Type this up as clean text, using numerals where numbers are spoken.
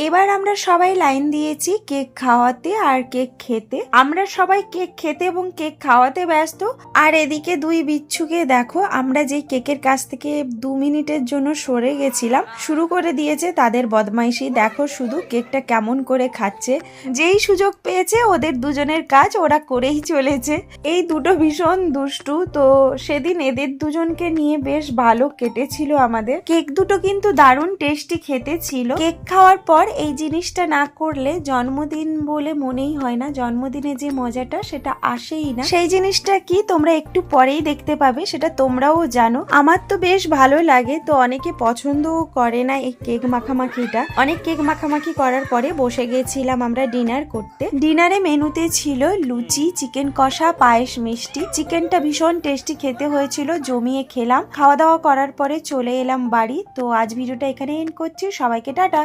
এবার আমরা সবাই লাইন দিয়েছি কেক খাওয়াতে আর কেক খেতে। আমরা সবাই কেক খেতে এবং কেক খাওয়াতে ব্যস্ত। আর এদিকে দুই বিচ্ছুকে দেখো, আমরা যেই কেকের কাছ থেকে 2 মিনিটের জন্য সরে গেছিলাম, শুরু করে দিয়েছে তাদের বদমাইশি। দেখো শুধু কেকটা কেমন করে খাচ্ছে। যেই সুযোগ পেয়েছে ওদের দুজনের কাজ ওরা করেই চলেছে। এই দুটো ভীষণ দুষ্টু। তো সেদিন এদের দুজনকে নিয়ে বেশ ভালো কেটেছিল আমাদের। কেক দুটো কিন্তু দারুণ টেস্টি খেতে ছিল। কেক খাওয়ার পর এই জিনিসটা না করলে জন্মদিন বলে মনেই হয় না। জন্মদিনে যে মজাটা সেটা আসেই না। সেই জিনিসটা কি তোমরা একটু পরেই দেখতে পাবে, সেটা তোমরাও জানো। আমার তো বেশ ভালো লাগে। তো অনেকে পছন্দও করে না এই কেক মাখামাখিটা। অনেক কেক মাখামাখি করার পরে বসে গেছিলাম আমরা ডিনার করতে। ডিনারে মেনুতে ছিল লুচি, চিকেন কষা, পায়েস, মিষ্টি। চিকেনটা ভীষণ টেস্টি খেতে হয়েছিল, জমিয়ে খেলাম। খাওয়া দাওয়া করার পরে চলে এলাম বাড়ি। তো আজ ভিডিওটা এখানে এন্ড করছি। সবাইকে টাটা।